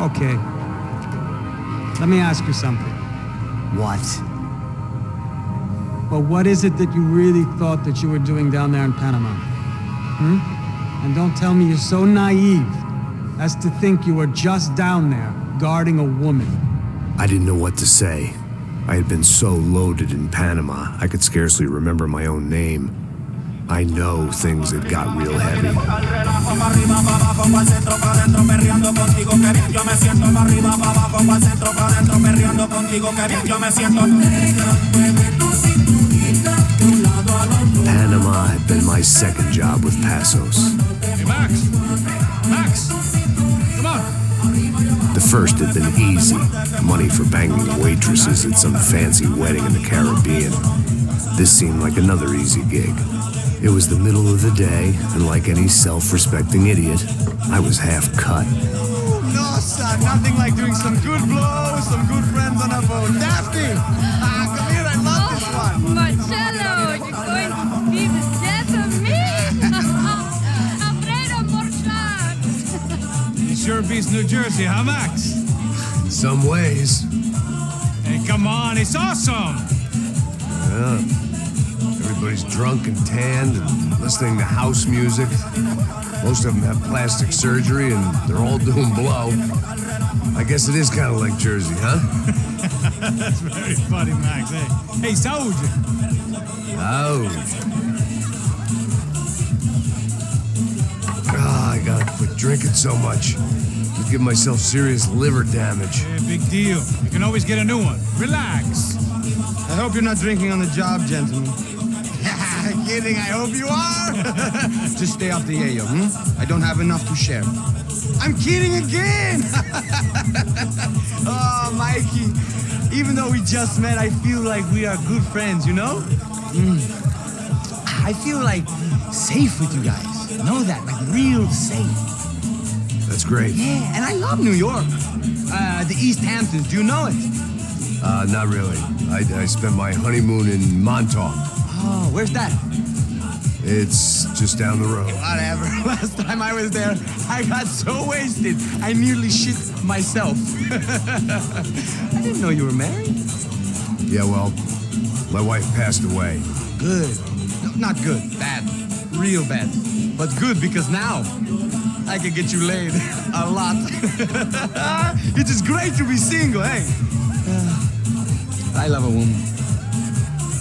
Okay. Let me ask you something. What? Well, what is it that you really thought that you were doing down there in Panama? And don't tell me you're so naive as to think you were just down there guarding a woman. I didn't know what to say. I had been so loaded in Panama, I could scarcely remember my own name. I know things had got real heavy. Panama had been my second job with Passos. Hey, Max! Max! Come on! The first had been easy. Money for banging waitresses at some fancy wedding in the Caribbean. This seemed like another easy gig. It was the middle of the day, and like any self-respecting idiot, I was half cut. No, son, nothing like doing some good blows, some good friends on a boat. Daphne! Come here, I love this one. Marcello, you're going to be the death of me? Alfredo Morchat. It sure beats New Jersey, huh, Max? In some ways. Hey, come on, it's awesome! Yeah. Everybody's drunk and tanned and listening to house music. Most of them have plastic surgery and they're all doing blow. I guess it is kind of like Jersey, huh? That's very funny, Max. Hey, Saúde! I gotta quit drinking so much. I'd give myself serious liver damage. Yeah, big deal. You can always get a new one. Relax. I hope you're not drinking on the job, gentlemen. Kidding, I hope you are. Just stay off the yayo, I don't have enough to share. I'm kidding again. Oh, Mikey, even though we just met, I feel like we are good friends, you know? I feel like safe with you guys. You know that, like real safe. That's great. Yeah, and I love New York. The East Hamptons, do you know it? Not really. I spent my honeymoon in Montauk. Oh, where's that? It's just down the road. Whatever. Last time I was there, I got so wasted, I nearly shit myself. I didn't know you were married. Yeah, well, my wife passed away. Good. No, not good. Bad. Real bad. But good because now I can get you laid a lot. It is great to be single, hey? I love a woman.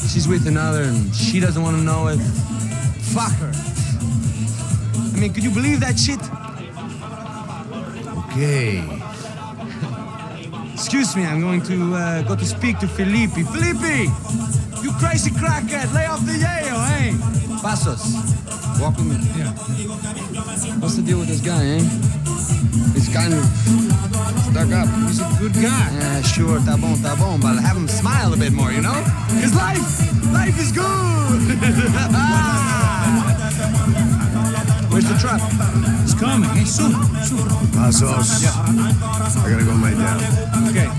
She's with another and she doesn't want to know it. Fuck her. I mean, could you believe that shit? Okay. Excuse me, I'm going to go to speak to Felipe. Felipe! You crazy crackhead, lay off the yayo, hey? Passos, walk with me. Yeah. What's the deal with this guy, eh? He's kind of stuck up. He's a good guy. Yeah, sure, tá bom, but have him smile a bit more, you know? Because life is good! Where's the truck? It's coming. Hey, soon. Passos. Yeah. I gotta go lay down. Okay.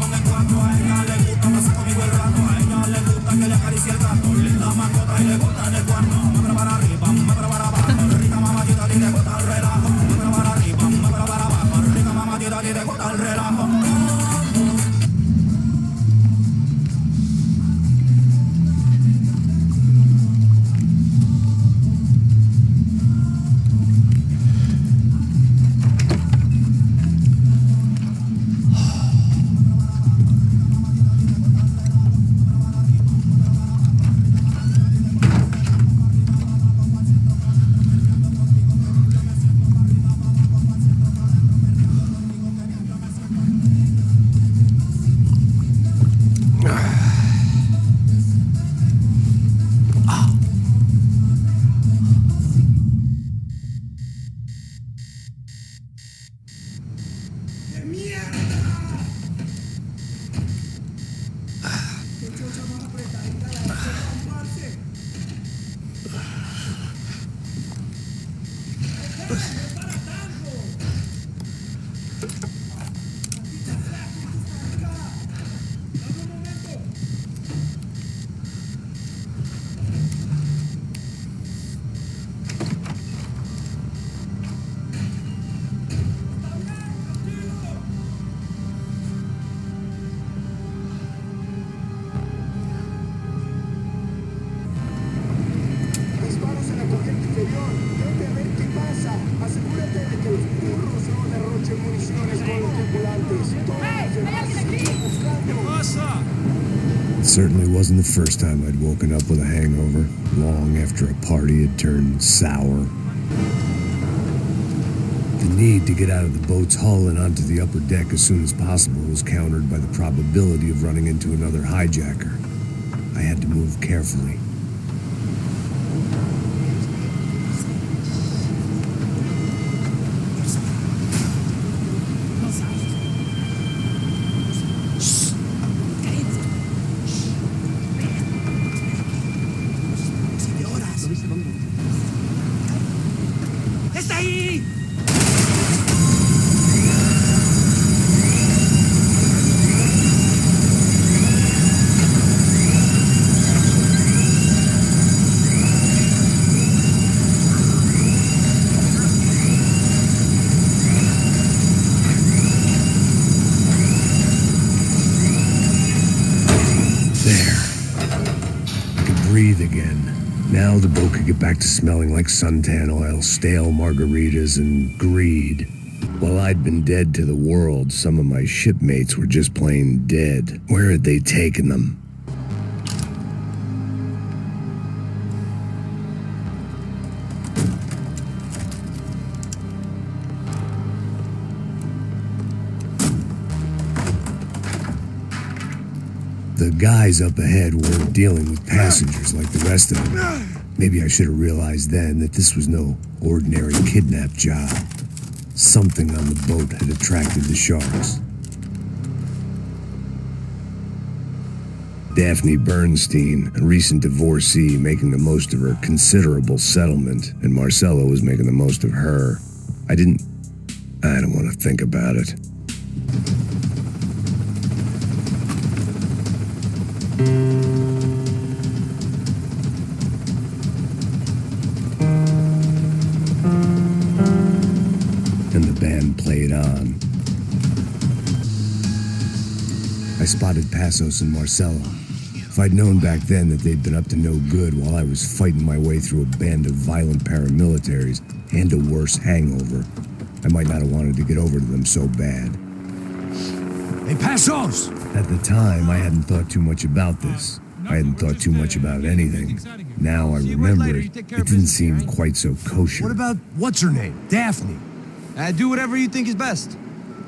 Certainly wasn't the first time I'd woken up with a hangover, long after a party had turned sour. The need to get out of the boat's hull and onto the upper deck as soon as possible was countered by the probability of running into another hijacker. I had to move carefully. Breathe again. Now the boat could get back to smelling like suntan oil, stale margaritas, and greed. While I'd been dead to the world, some of my shipmates were just plain dead. Where had they taken them? The guys up ahead weren't dealing with passengers like the rest of them. Maybe I should have realized then that this was no ordinary kidnap job. Something on the boat had attracted the sharks. Daphne Bernstein, a recent divorcee, making the most of her considerable settlement, and Marcella was making the most of her. I don't want to think about it. And the band played on. I spotted Passos and Marcella. If I'd known back then that they'd been up to no good while I was fighting my way through a band of violent paramilitaries and a worse hangover, I might not have wanted to get over to them so bad. Hey, Passos! At the time, I hadn't thought too much about this. I hadn't thought too much about anything. Now I remember it didn't seem quite so kosher. What about what's-her-name? Daphne? Do whatever you think is best.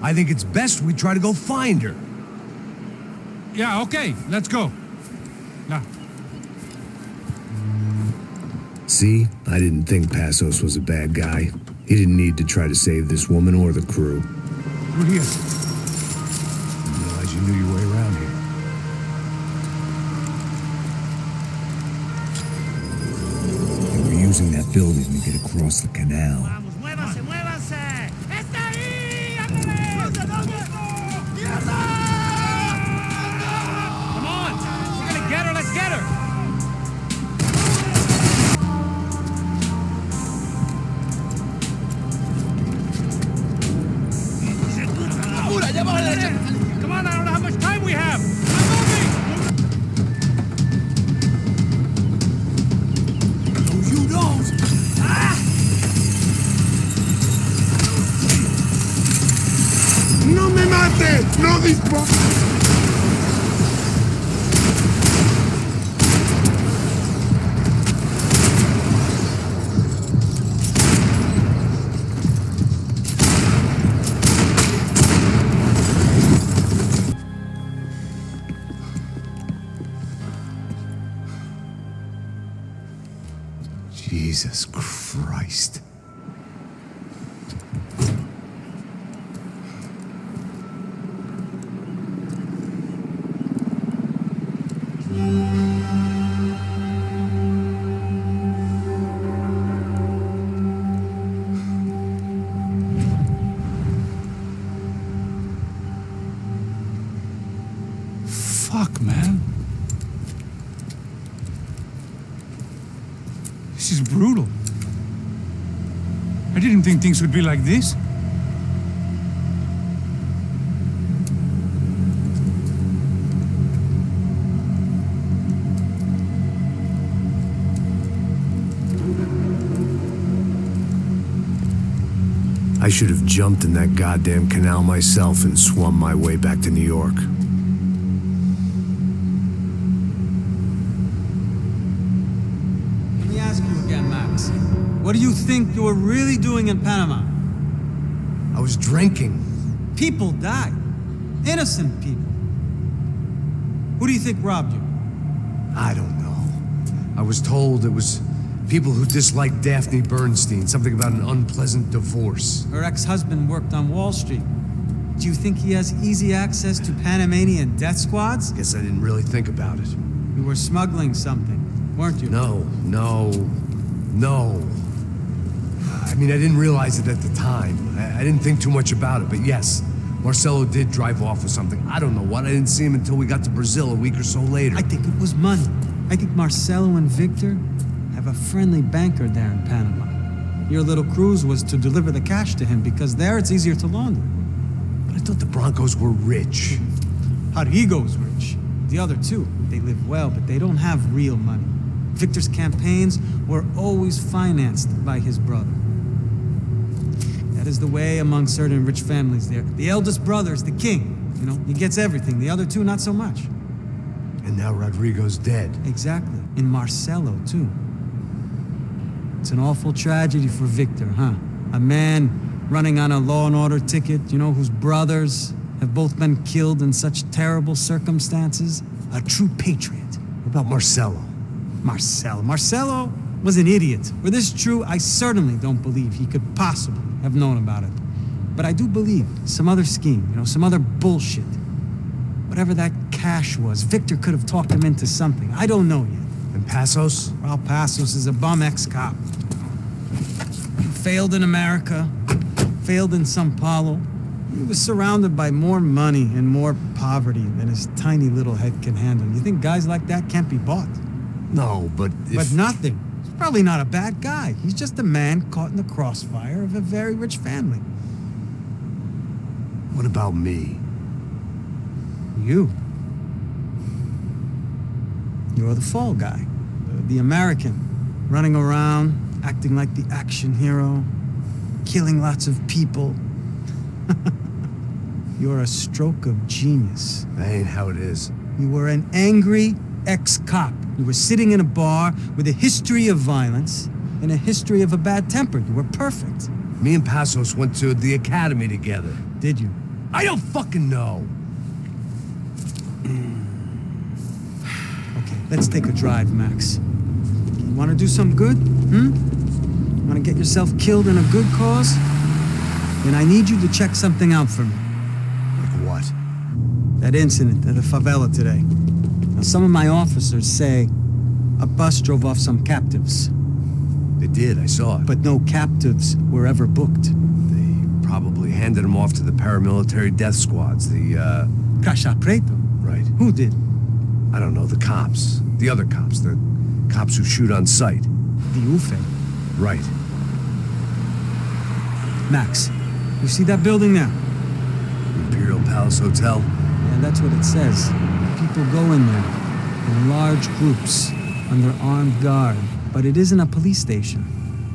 I think it's best we try to go find her. Yeah, okay, let's go. Now. See, I didn't think Passos was a bad guy. He didn't need to try to save this woman or the crew. We're here. Didn't realize you knew your way around here. They were using that building to get across the canal. Muévanse, muévanse. ¡Está ahí! Come on! We're gonna get her, let's get her! Come on, I don't know how much time we have! I'm moving! No, you don't! ¡No me mate! ¡No dispare! Jesus Christ. Fuck, man. This is brutal. I didn't think things would be like this. I should have jumped in that goddamn canal myself and swum my way back to New York. What do you think you were really doing in Panama? I was drinking. People died. Innocent people. Who do you think robbed you? I don't know. I was told it was people who disliked Daphne Bernstein, something about an unpleasant divorce. Her ex-husband worked on Wall Street. Do you think he has easy access to Panamanian death squads? Guess I didn't really think about it. You were smuggling something, weren't you? No. I mean, I didn't realize it at the time. I didn't think too much about it, but yes, Marcelo did drive off with something. I don't know what. I didn't see him until we got to Brazil a week or so later. I think it was money. I think Marcelo and Victor have a friendly banker there in Panama. Your little cruise was to deliver the cash to him because there it's easier to launder. But I thought the Broncos were rich. Rodrigo's rich. The other two, they live well, but they don't have real money. Victor's campaigns were always financed by his brother. That is the way among certain rich families there. The eldest brother is the king. You know, he gets everything. The other two, not so much. And now Rodrigo's dead. Exactly. And Marcelo, too. It's an awful tragedy for Victor, huh? A man running on a law and order ticket, you know, whose brothers have both been killed in such terrible circumstances. A true patriot. What about Marcelo? Marcelo was an idiot. Were this true, I certainly don't believe he could possibly have known about it. But I do believe some other scheme, you know, some other bullshit. Whatever that cash was, Victor could have talked him into something. I don't know yet. And Passos? Raul Passos is a bum ex-cop. He failed in America, failed in San Paulo. He was surrounded by more money and more poverty than his tiny little head can handle. You think guys like that can't be bought? No, but if... But nothing. He's probably not a bad guy. He's just a man caught in the crossfire of a very rich family. What about me? You. You're the fall guy. The American. Running around, acting like the action hero. Killing lots of people. You're a stroke of genius. That ain't how it is. You were an angry ex-cop. You were sitting in a bar with a history of violence and a history of a bad temper. You were perfect. Me and Passos went to the academy together. Did you? I don't fucking know. Okay, let's take a drive, Max. You want to do some good? Want to get yourself killed in a good cause? Then I need you to check something out for me. Like what? That incident at the favela today. Now, some of my officers say a bus drove off some captives. They did, I saw it. But no captives were ever booked. They probably handed them off to the paramilitary death squads, the, Caixa Preto? Right. Who did? I don't know, the cops. The other cops. The cops who shoot on sight. The UFE. Right. Max, you see that building there? Imperial Palace Hotel? Yeah, that's what it says. People go in there in large groups under armed guard. But it isn't a police station,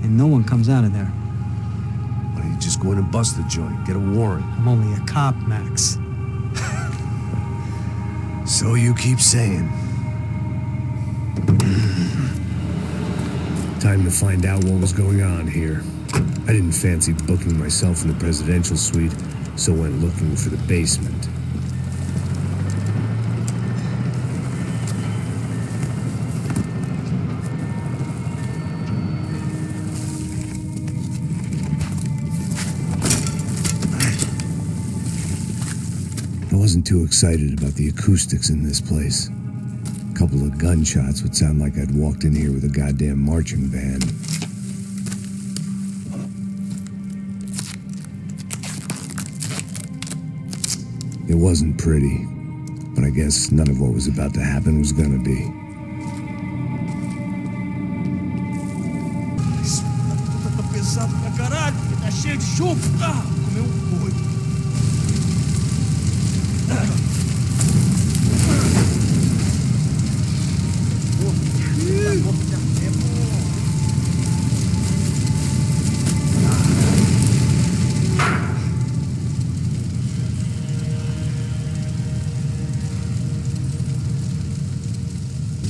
and no one comes out of there. Why don't you just go in and bust the joint, get a warrant? I'm only a cop, Max. So you keep saying. Time to find out what was going on here. I didn't fancy booking myself in the presidential suite, so went looking for the basement. I wasn't too excited about the acoustics in this place. A couple of gunshots would sound like I'd walked in here with a goddamn marching band. It wasn't pretty, but I guess none of what was about to happen was gonna be.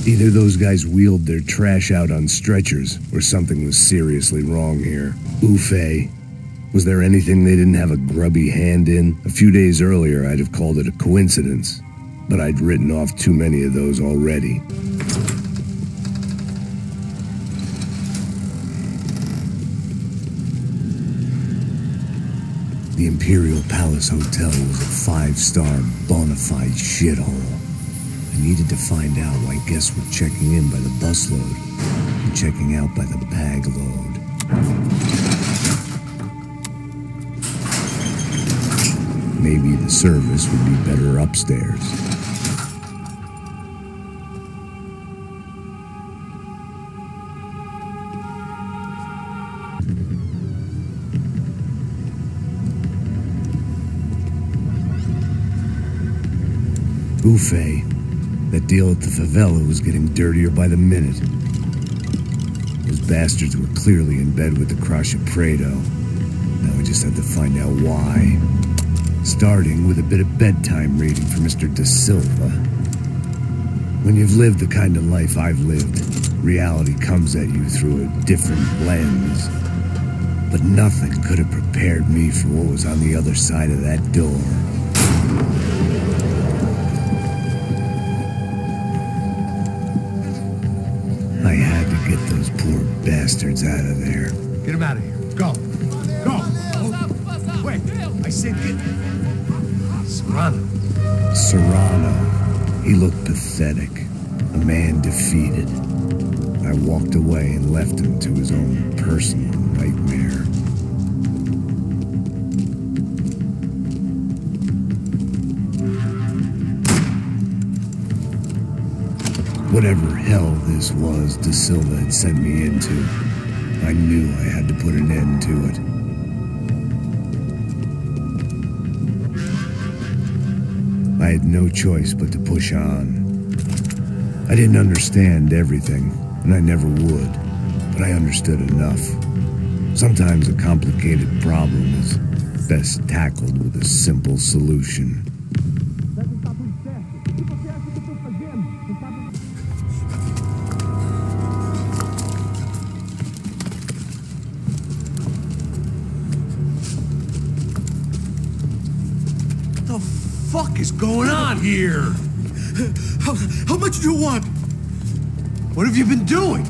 Either those guys wheeled their trash out on stretchers, or something was seriously wrong here. Oofay. Was there anything they didn't have a grubby hand in? A few days earlier, I'd have called it a coincidence, but I'd written off too many of those already. The Imperial Palace Hotel was a 5-star bona fide shithole. I needed to find out why guests were checking in by the busload and checking out by the bag load. Maybe the service would be better upstairs. Buffet. That deal at the favela was getting dirtier by the minute. Those bastards were clearly in bed with the Crusher Prado. Now I just had to find out why. Starting with a bit of bedtime reading for Mr. Da Silva. When you've lived the kind of life I've lived, reality comes at you through a different lens. But nothing could have prepared me for what was on the other side of that door. I had to get those poor bastards out of there. Get him out of here. Go. Go. Wait. I said get... Serrano. He looked pathetic. A man defeated. I walked away and left him to his own personal nightmare. Whatever hell this was Da Silva had sent me into, I knew I had to put an end to it. I had no choice but to push on. I didn't understand everything, and I never would, but I understood enough. Sometimes a complicated problem is best tackled with a simple solution. What the fuck is going on here? How much do you want? What have you been doing?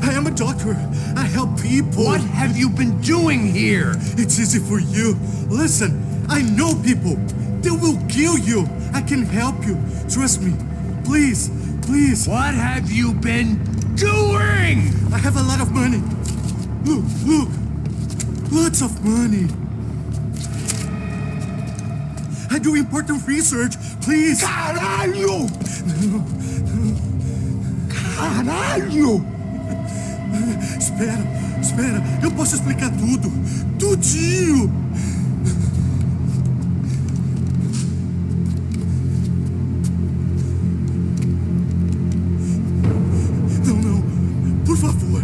I am a doctor. I help people. What have you been doing here? It's easy for you. Listen, I know people. They will kill you. I can help you. Trust me. Please, please. What have you been doing? I have a lot of money. Look, look. Lots of money. I do important research. Please. Caralho! Caralho! Espera. Eu posso explicar tudo. Tudinho. Não. Por favor.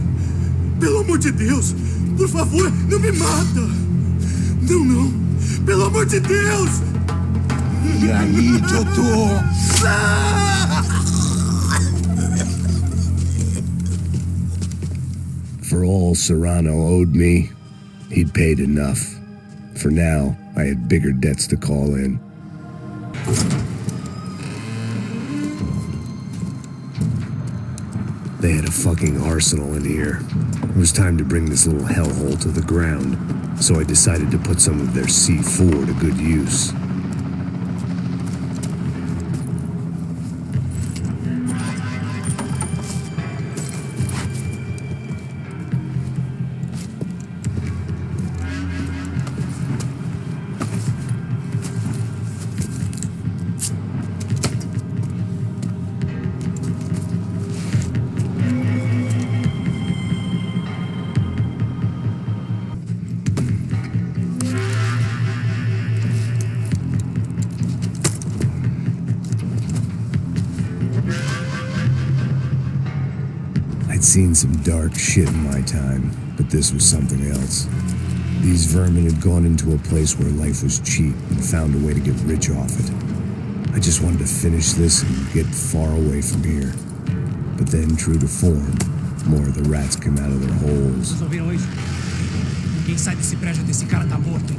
Pelo amor de Deus. Por favor, não me mata. Não. Pelo amor de Deus. E aí, doutor? For all Serrano owed me, he'd paid enough. For now, I had bigger debts to call in. They had a fucking arsenal in here. It was time to bring this little hellhole to the ground, so I decided to put some of their C4 to good use. I'd seen some dark shit in my time, but this was something else. These vermin had gone into a place where life was cheap and found a way to get rich off it. I just wanted to finish this and get far away from here. But then, true to form, more of the rats come out of their holes. Vocês ouviram isso? Quem sai desse prédio desse cara tá morto.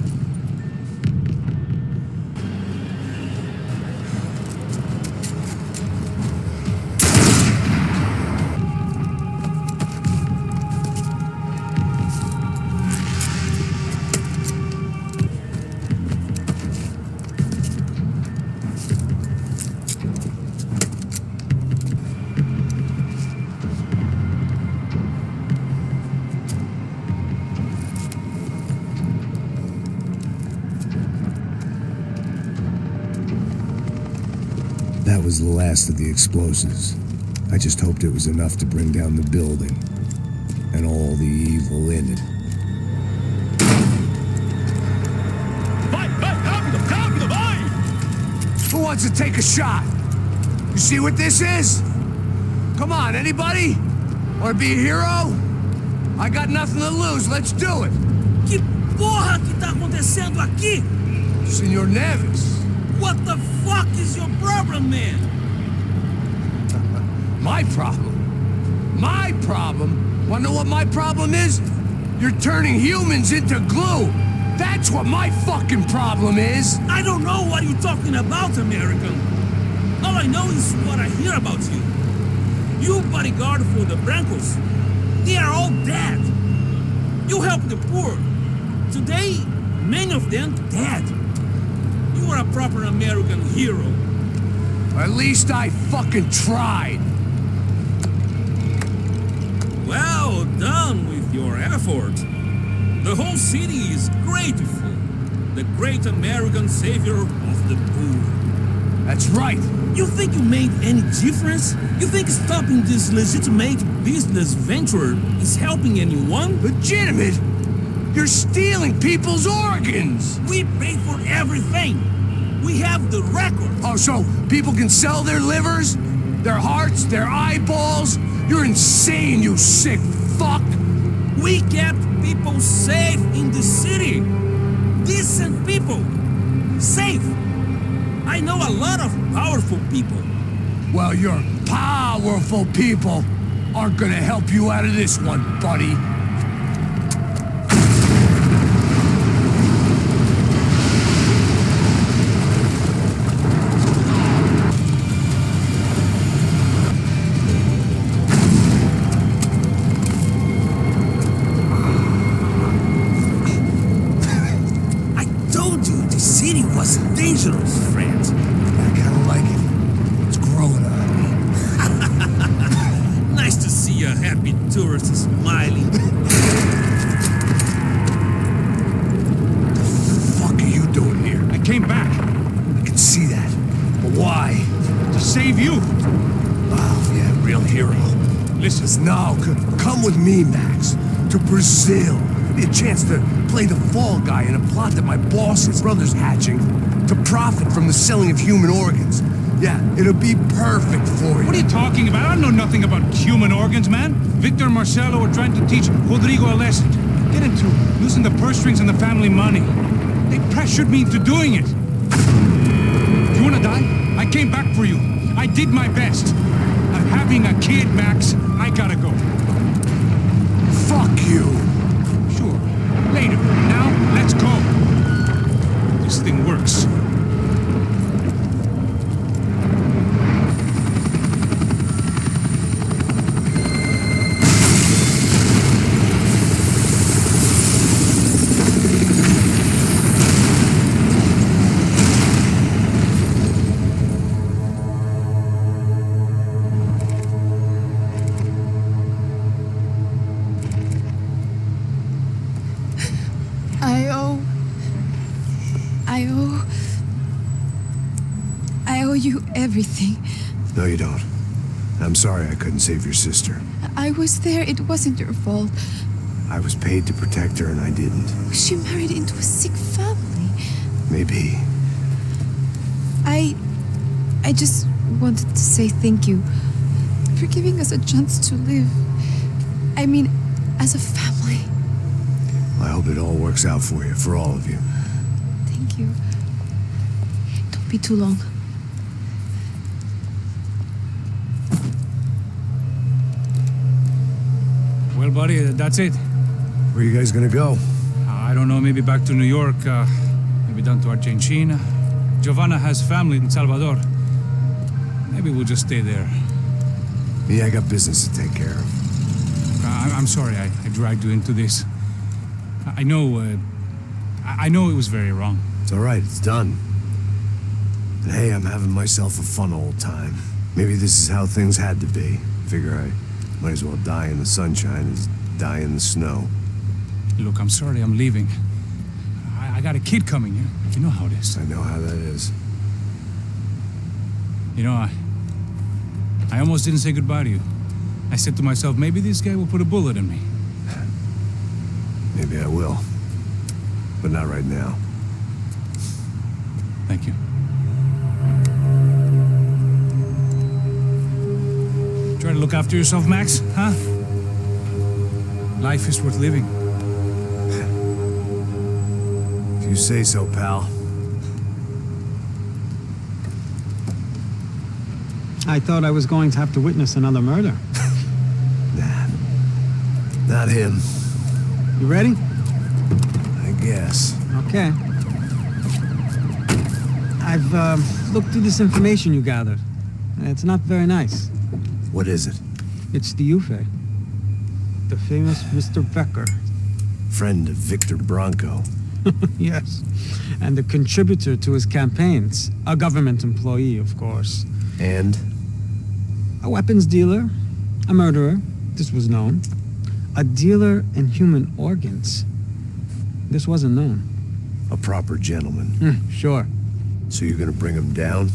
That was the last of the explosives. I just hoped it was enough to bring down the building and all the evil in it. Vai, rápido, rápido, vai! Who wants to take a shot? You see what this is? Come on, anybody? Want to be a hero? I got nothing to lose, let's do it! Que porra que tá acontecendo aqui? Senor Neves. What the fuck is your problem, man? My problem? My problem? Wanna know what my problem is? You're turning humans into glue! That's what my fucking problem is! I don't know what you're talking about, American. All I know is what I hear about you. You bodyguard for the Brancos. They are all dead. You help the poor. Today, many of them dead. You are a proper American hero. At least I fucking tried. Well done with your effort. The whole city is grateful. The great American savior of the poor. That's right. You think you made any difference? You think stopping this legitimate business venture is helping anyone? Legitimate? You're stealing people's organs! We pay for everything. We have the record. Oh, so people can sell their livers? Their hearts? Their eyeballs? You're insane, you sick fuck! We kept people safe in the city. Decent people. Safe. I know a lot of powerful people. Well, your powerful people aren't gonna help you out of this one, buddy. Dangerous, friend. I kinda like it. It's growing on me. Nice to see a happy tourist smiling. What the fuck are you doing here? I came back I can see that. But why? to save you. Oh, yeah, real hero. Listen, Now, come with me, Max. To Brazil. Be a chance to play the fall guy in a plot that my boss's brother's hatching to profit from the selling of human organs. Yeah, it'll be perfect for you. what are you talking about? I know nothing about human organs, man. Victor and Marcelo were trying to teach Rodrigo a lesson. Get into losing the purse strings and the family money. They pressured me into doing it. You wanna die? I came back for you. I did my best. I'm having a kid, Max. I gotta go. Fuck you. Sure. Later. Now, let's go. This thing works. I owe you everything. No, you don't. I'm sorry I couldn't save your sister. I was there. It wasn't your fault. I was paid to protect her and I didn't. She married into a sick family. Maybe. I just wanted to say thank you for giving us a chance to live. I mean, as a family. I hope it all works out for you, for all of you. Thank you. Don't be too long. buddy. That's it. Where are you guys gonna go? I don't know, maybe back to New York, maybe down to Argentina. Giovanna has family in Salvador. Maybe we'll just stay there. Me, I got business to take care of. I'm sorry I dragged you into this. I know it was very wrong. It's all right, it's done. And hey, I'm having myself a fun old time. Maybe this is how things had to be. Figure I might as well die in the sunshine as die in the snow. Look, I'm sorry I'm leaving. I got a kid coming, you know how it is. I know how that is. You know, I almost didn't say goodbye to you. I said to myself, maybe this guy will put a bullet in me. Maybe I will. But not right now. Thank you. Try to look after yourself, Max, huh? Life is worth living. If you say so, pal. I thought I was going to have to witness another murder. Nah. Not him. You ready? I guess. Okay. I've looked through this information you gathered. It's not very nice. What is it? It's the Ufe. The famous Mr. Becker. Friend of Victor Branco. Yes. And the contributor to his campaigns. A government employee, of course. And? A weapons dealer. A murderer. This was known. A dealer in human organs. This wasn't known. A proper gentleman. Sure. So you're gonna bring him down?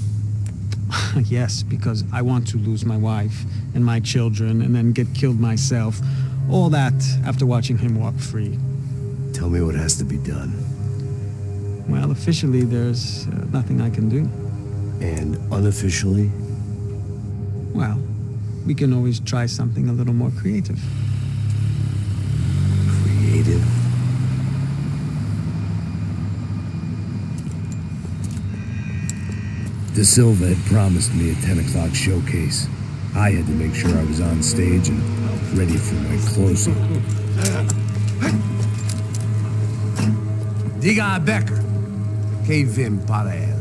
Yes, because I want to lose my wife and my children and then get killed myself. All that after watching him walk free. Tell me what has to be done. Well, officially, there's nothing I can do. And unofficially? Well, we can always try something a little more creative. Creative? De Silva had promised me a 10 o'clock showcase. I had to make sure I was on stage and ready for my close-up. Diga a Becker. Que vim para ele.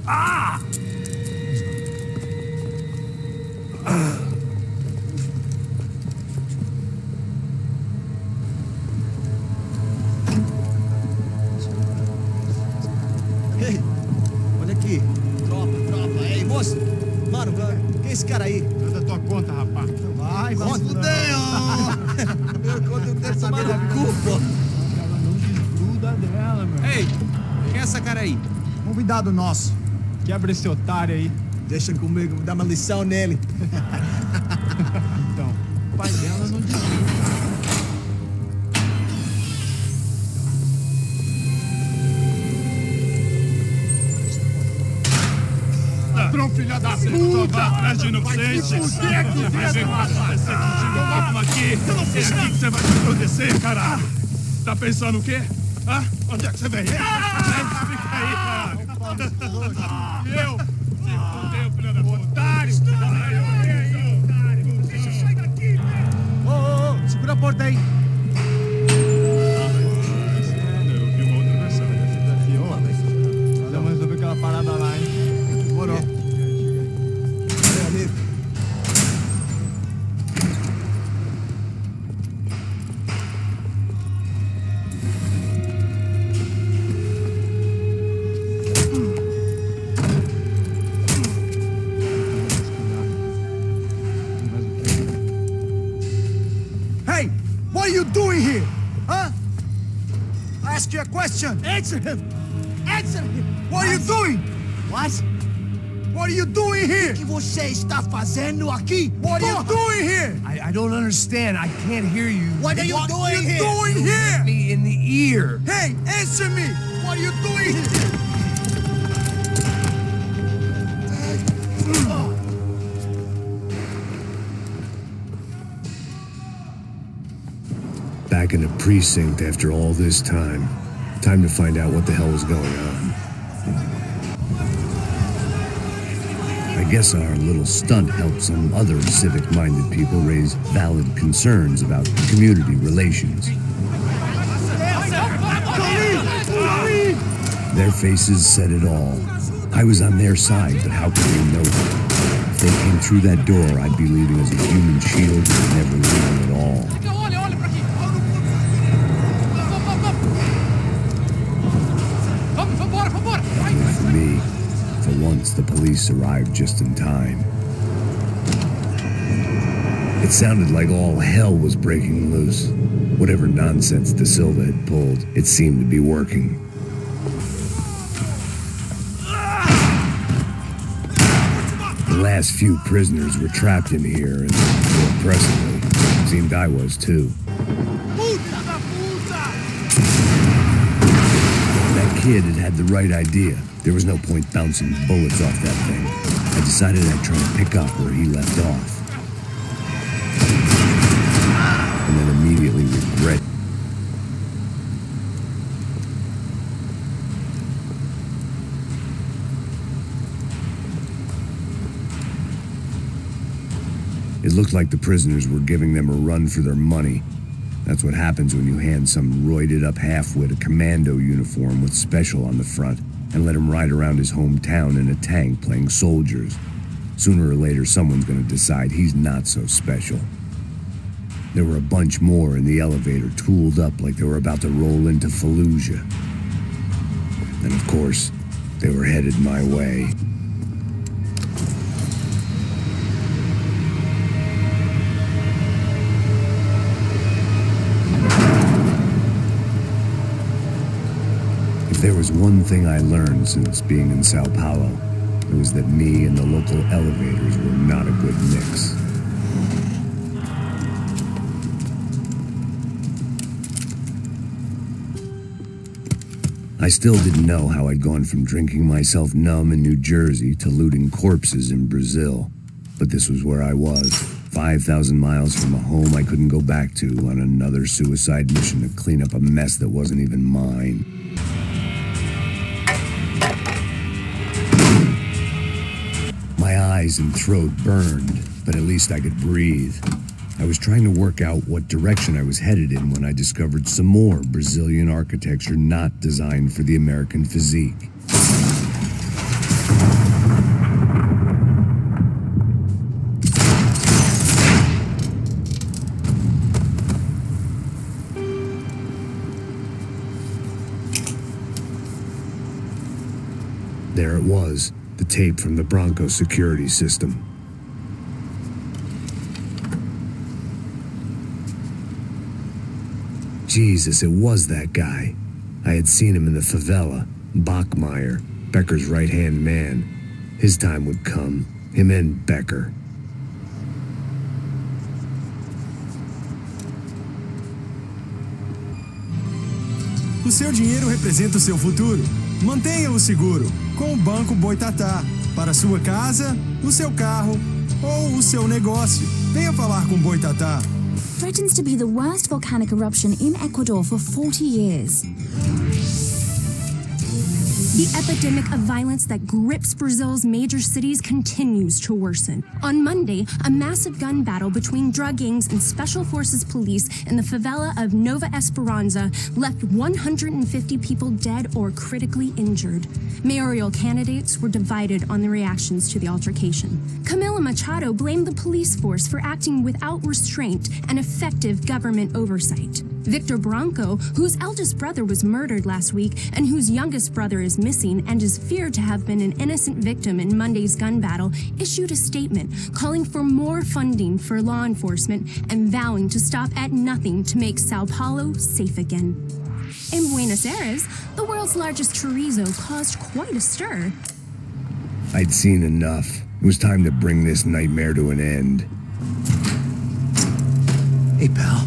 Ah! Ei, olha aqui. Tropa. Ei, moço. Mano, quem é esse cara aí? Manda tua conta, rapaz. Vai fuder, ó. Meu conta não tem saber da culpa. Ela não desgruda dela, meu. Ei, quem é essa cara aí? Convidado nosso. Quebra esse otário aí. Deixa comigo, me dá uma lição nele. Então, o pai dela não desgruda. Ladrão, filha da puta! Vai atrás de inocentes! Vai ver como vai ser contigo mesmo aqui! É aqui que você vai se proteger, caralho! Tá pensando o quê? Hã? Onde é que você vem? Fica aí, caralho! Eu? Se fudeu, filha da puta! Otário! Deixa eu sair daqui! Ô, segura a porta aí! Eu vi uma outra versão. Vamos resolver aquela parada lá, hein? Demorou. Meu amigo. Hey! What are you doing here? Huh? I asked you a question. Answer him! Answer him! What are you doing? What? What are you doing here? O que você está fazendo aqui? What are you doing here? I don't understand. I can't hear you. What are you doing here? Doing here? Me in the ear. Hey, answer me! What are you doing here? Back in the precinct after all this time. Time to find out what the hell was going on. I I guess our little stunt helped some other civic-minded people raise valid concerns about community relations. Their faces said it all. I was on their side, but how could they know that? If they came through that door, I'd be leaving as a human shield and never leaving at all. Luckily for me, for once the police arrived just in time. It sounded like all hell was breaking loose. Whatever nonsense De Silva had pulled, it seemed to be working. The last few prisoners were trapped in here, and more impressively, it seemed I was too. That kid had the right idea. There was no point bouncing bullets off that thing. I decided I'd try to pick up where he left off. And then immediately regret. It looked like the prisoners were giving them a run for their money. That's what happens when you hand some roided-up halfwit a commando uniform with special on the front and let him ride around his hometown in a tank playing soldiers. Sooner or later, someone's gonna decide he's not so special. There were a bunch more in the elevator, tooled up like they were about to roll into Fallujah. And of course, they were headed my way. If there was one thing I learned since being in Sao Paulo, it was that me and the local elevators were not a good mix. I still didn't know how I'd gone from drinking myself numb in New Jersey to looting corpses in Brazil. But this was where I was, 5,000 miles from a home I couldn't go back to, on another suicide mission to clean up a mess that wasn't even mine. My eyes and throat burned, but at least I could breathe. I was trying to work out what direction I was headed in when I discovered some more Brazilian architecture not designed for the American physique. There it was, the tape from the Branco security system. Jesus, it was that guy. I had seen him in the favela, Bachmeyer, Becker's right-hand man. His time would come, him and Becker. O seu dinheiro representa o seu futuro. Mantenha-o seguro com o Banco Boitatá. Para a sua casa, o seu carro ou o seu negócio. Venha falar com o Boitatá. Threatens to be the worst volcanic eruption in Ecuador for 40 years. The epidemic of violence that grips Brazil's major cities continues to worsen. On Monday, a massive gun battle between drug gangs and special forces police in the favela of Nova Esperanza left 150 people dead or critically injured. Mayoral candidates were divided on the reactions to the altercation. Camila Machado blamed the police force for acting without restraint and effective government oversight. Victor Branco, whose eldest brother was murdered last week and whose youngest brother is missing and is feared to have been an innocent victim in Monday's gun battle, issued a statement calling for more funding for law enforcement and vowing to stop at nothing to make Sao Paulo safe again. In Buenos Aires, the world's largest chorizo caused quite a stir. I'd seen enough. It was time to bring this nightmare to an end. Hey, pal.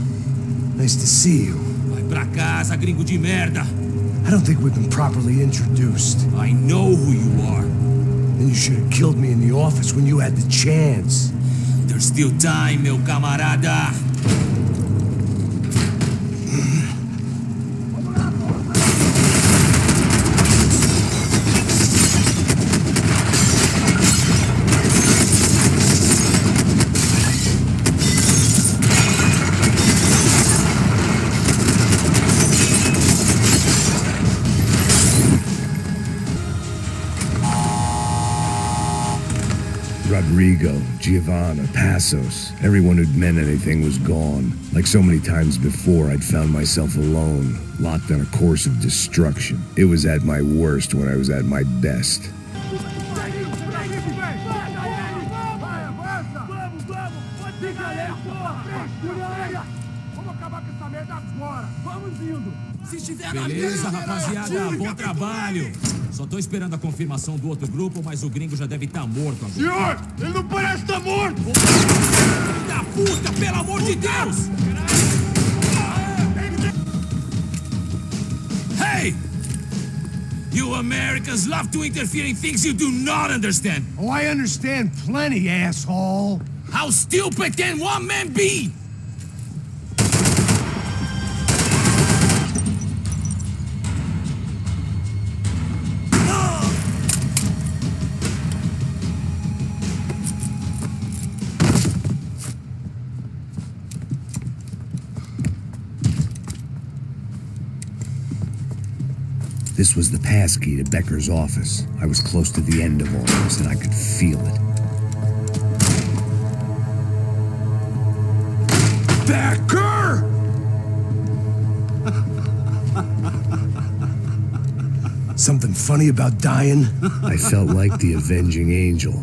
Nice to see you. Vai pra casa, gringo de merda. I don't think we've been properly introduced. I know who you are. Then you should have killed me in the office when you had the chance. There's still time, meu camarada. Rodrigo, Giovanna, Passos, everyone who'd meant anything was gone. Like so many times before, I'd found myself alone, locked on a course of destruction. It was at my worst when I was at my best. Beleza, rapaziada, bom trabalho. Só tô esperando a confirmação do outro grupo, mas o gringo já deve estar morto agora. Senhor, ele não parece estar morto! Filho da puta, pelo amor de Deus! Hey! You Americans love to interfere in things you do not understand. Oh, I understand plenty, asshole. How stupid can one man be? This was the passkey to Becker's office. I was close to the end of all this, and I could feel it. Becker! Something funny about dying? I felt like the avenging angel.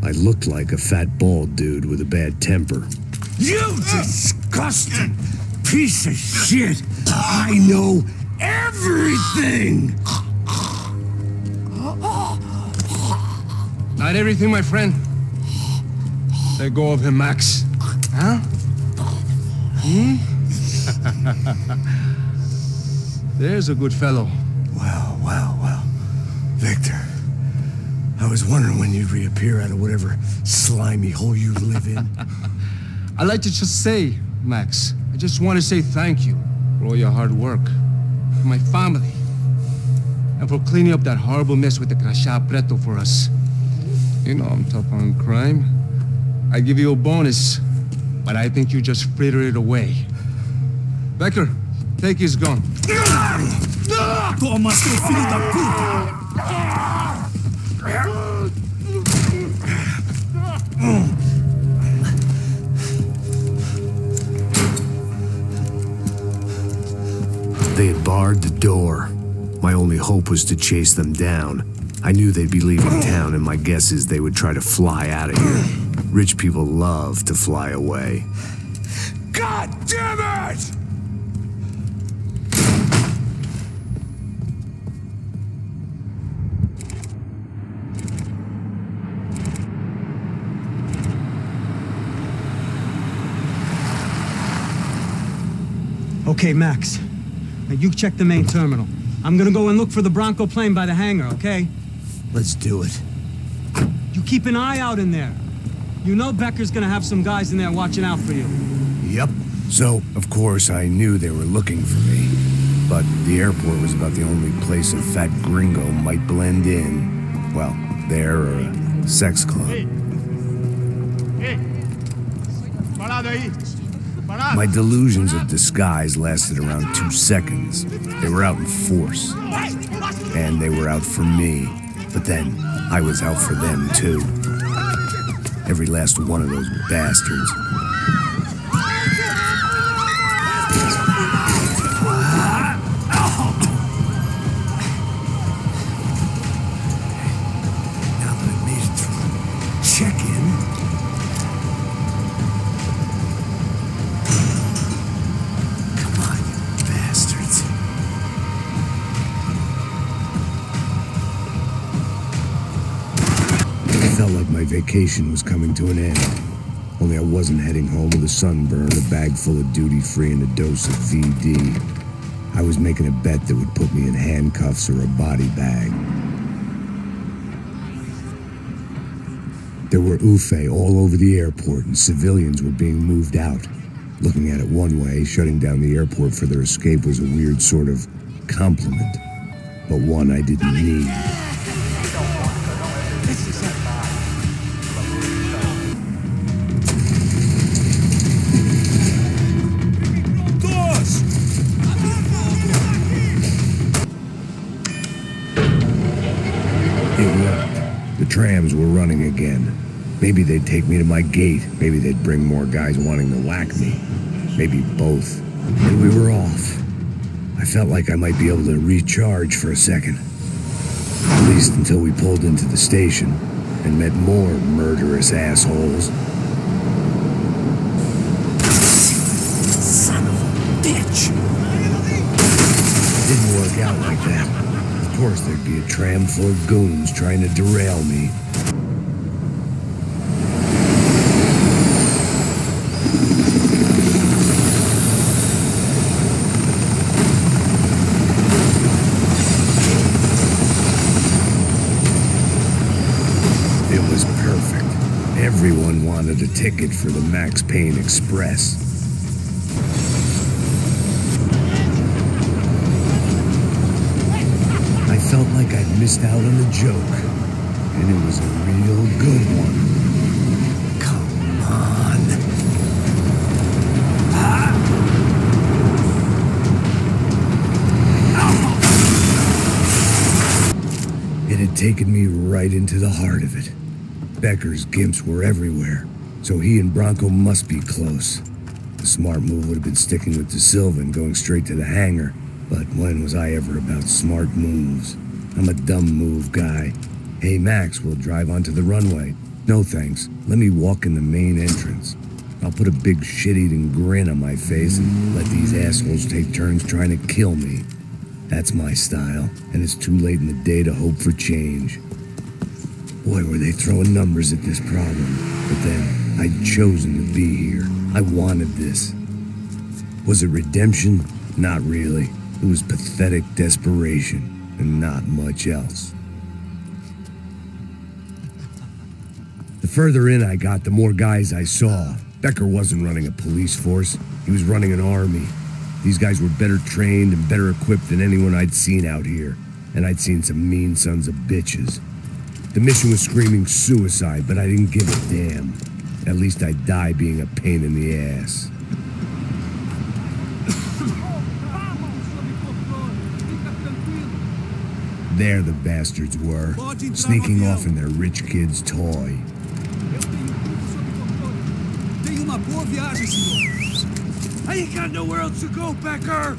I looked like a fat bald dude with a bad temper. You disgusting piece of shit! I know everything! Not everything, my friend. Let go of him, Max. Huh? There's a good fellow. Well. Victor, I was wondering when you'd reappear out of whatever slimy hole you live in. I'd like to just say, Max, I just want to say thank you for all your hard work, for my family, and for cleaning up that horrible mess with the crachá preto for us. You know I'm tough on crime. I give you a bonus, but I think you just fritter it away. Becker, take his gun. Toma, seu filho da puta! They had barred the door. My only hope was to chase them down. I knew they'd be leaving town, and my guess is they would try to fly out of here. Rich people love to fly away. God damn it! Okay, Max. Now you check the main terminal. I'm gonna go and look for the Branco plane by the hangar, okay? Let's do it. You keep an eye out in there. You know Becker's gonna have some guys in there watching out for you. Yep. So, of course, I knew they were looking for me. But the airport was about the only place a fat gringo might blend in. Well, there or a sex club. Parado aí! My delusions of disguise lasted around 2 seconds. They were out in force. And they were out for me. But then, I was out for them, too. Every last one of those bastards. Now that I made it through check-in, my vacation was coming to an end. Only I wasn't heading home with a sunburn, a bag full of duty-free, and a dose of VD. I was making a bet that would put me in handcuffs or a body bag. There were UFE all over the airport, and civilians were being moved out. Looking at it one way, shutting down the airport for their escape was a weird sort of compliment, but one I didn't need. It worked. The trams were running again. Maybe they'd take me to my gate. Maybe they'd bring more guys wanting to whack me. Maybe both. And we were off. I felt like I might be able to recharge for a second. At least until we pulled into the station and met more murderous assholes. Son of a bitch! Didn't work out like that. Of course there'd be a tram full of goons trying to derail me. It was perfect. Everyone wanted a ticket for the Max Payne Express. I felt like I'd missed out on a joke, and it was a real good one. Come on. It had taken me right into the heart of it. Becker's gimps were everywhere, so he and Branco must be close. The smart move would have been sticking with De Silva and going straight to the hangar, but when was I ever about smart moves? I'm a dumb move guy. Hey Max, we'll drive onto the runway. No thanks, let me walk in the main entrance. I'll put a big shit-eating grin on my face and let these assholes take turns trying to kill me. That's my style, and it's too late in the day to hope for change. Boy, were they throwing numbers at this problem. But then, I'd chosen to be here. I wanted this. Was it redemption? Not really. It was pathetic desperation, and not much else. The further in I got, the more guys I saw. Becker wasn't running a police force. He was running an army. These guys were better trained and better equipped than anyone I'd seen out here. And I'd seen some mean sons of bitches. The mission was screaming suicide, but I didn't give a damn. At least I'd die being a pain in the ass. There the bastards were, sneaking off in their rich kid's toy. I ain't got nowhere else to go, Becker!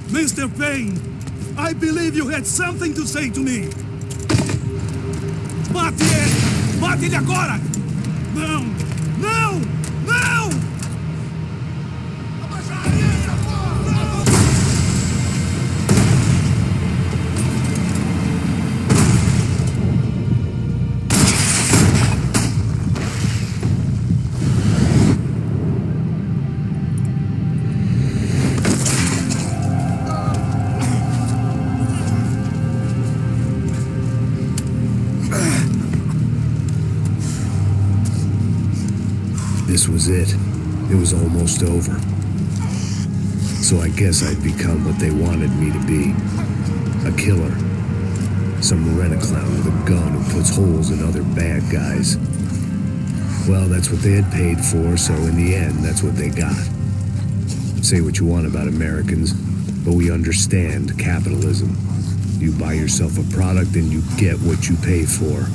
Mr. Payne, I believe you had something to say to me. Mate ele! Mate ele agora! Não! Não! Não! This was it. It was almost over. So I guess I'd become what they wanted me to be. A killer. Some rent-a-clown with a gun who puts holes in other bad guys. Well, that's what they had paid for, so in the end, that's what they got. Say what you want about Americans, but we understand capitalism. You buy yourself a product and you get what you pay for.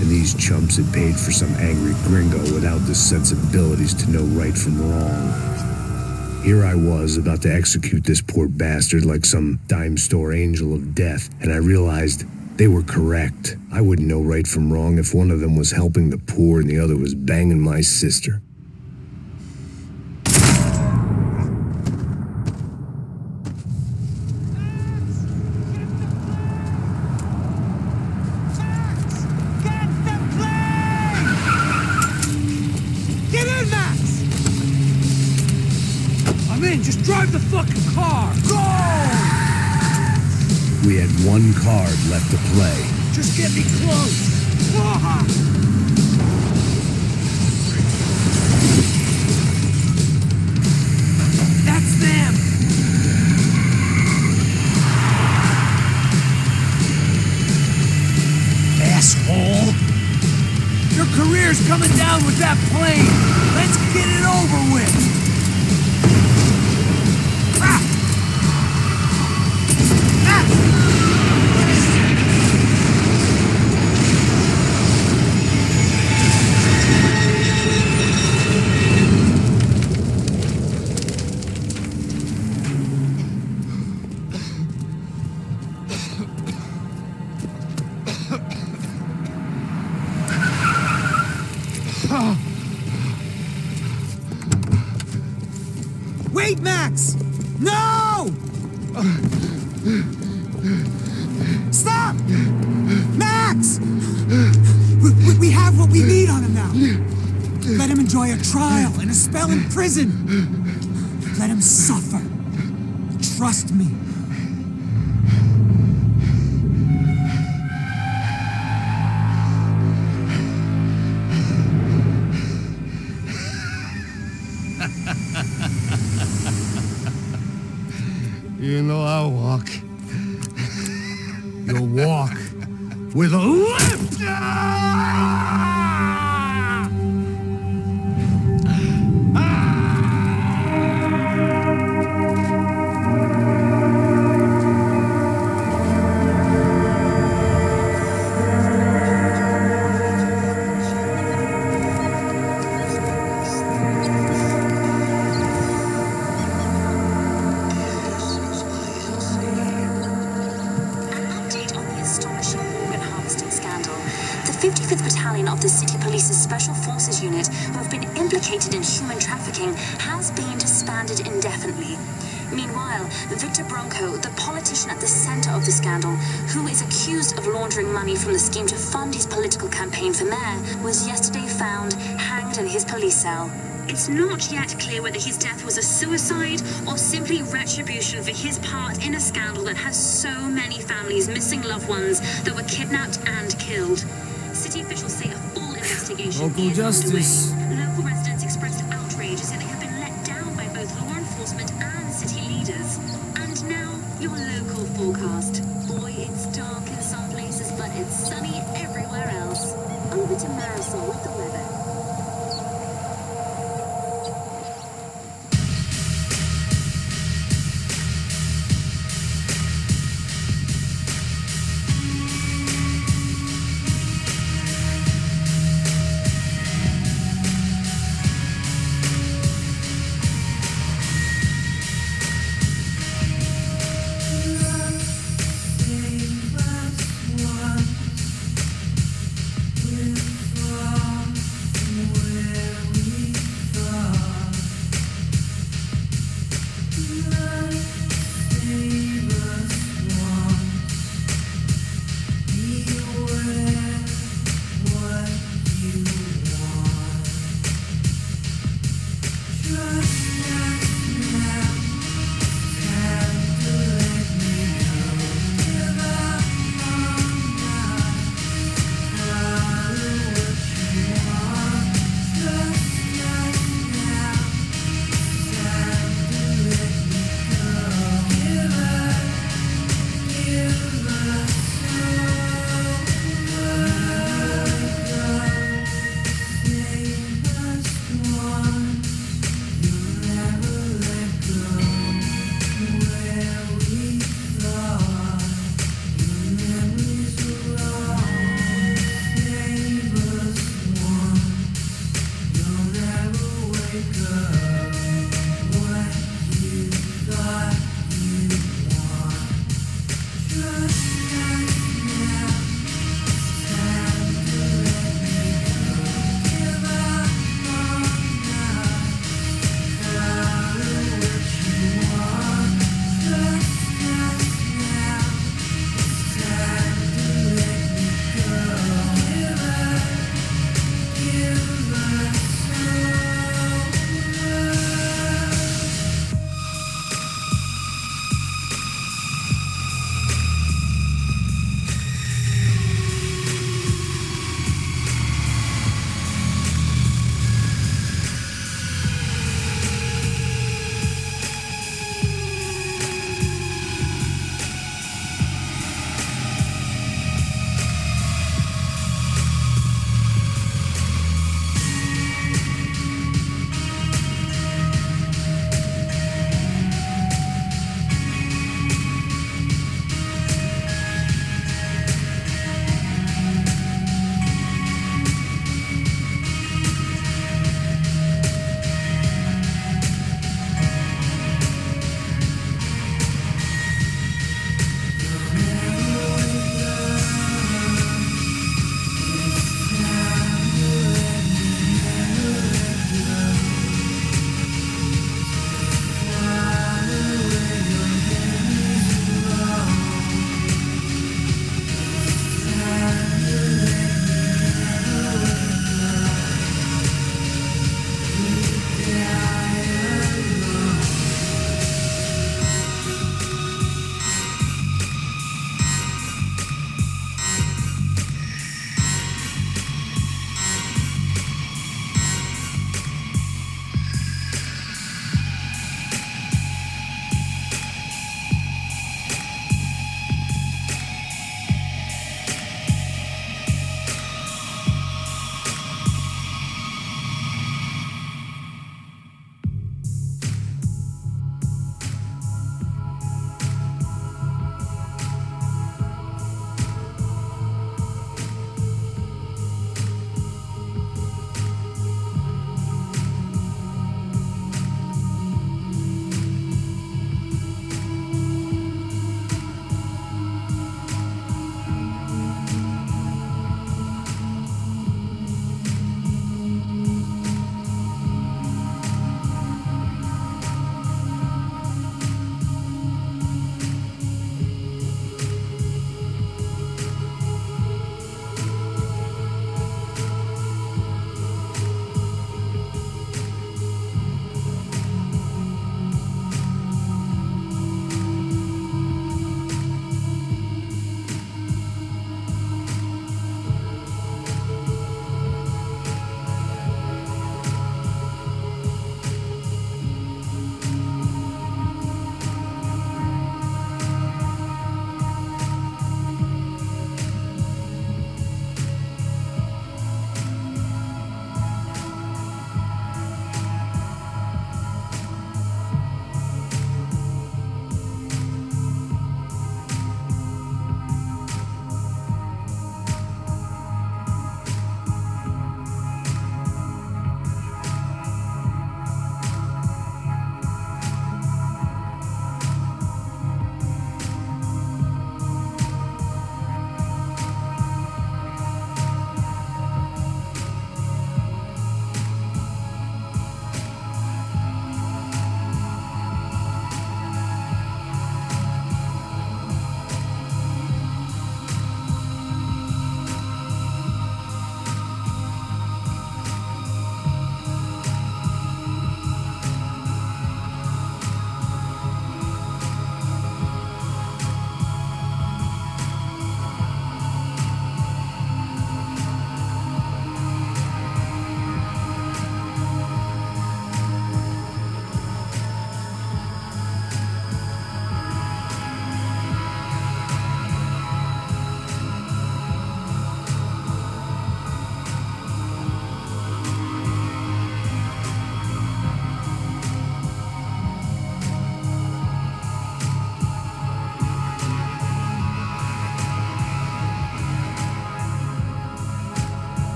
And these chumps had paid for some angry gringo without the sensibilities to know right from wrong. Here I was, about to execute this poor bastard like some dime store angel of death, and I realized they were correct. I wouldn't know right from wrong if one of them was helping the poor and the other was banging my sister. Just drive the fucking car! Go! We had one card left to play. Just get me close! That's them! Asshole! Your career's coming down with that plane! Let's get it over with! Wait, Max! No! Stop! Max! We have what we need on him now. Let him enjoy a trial and a spell in prison. Let him suffer. Trust me. You know I'll walk. You'll walk with a lift! The City Police's Special Forces Unit, who have been implicated in human trafficking, has been disbanded indefinitely. Meanwhile, Victor Branco, the politician at the center of the scandal, who is accused of laundering money from the scheme to fund his political campaign for mayor, was yesterday found hanged in his police cell. It's not yet clear whether his death was a suicide or simply retribution for his part in a scandal that has so many families missing loved ones that were kidnapped and killed. City officials say a full investigation Local is justice. underway. Local residents expressed outrage as they have been let down by both law enforcement and city leaders. And now, your local forecast. Boy, it's dark in some places, but it's sunny everywhere else. Over to Marisol with the weather.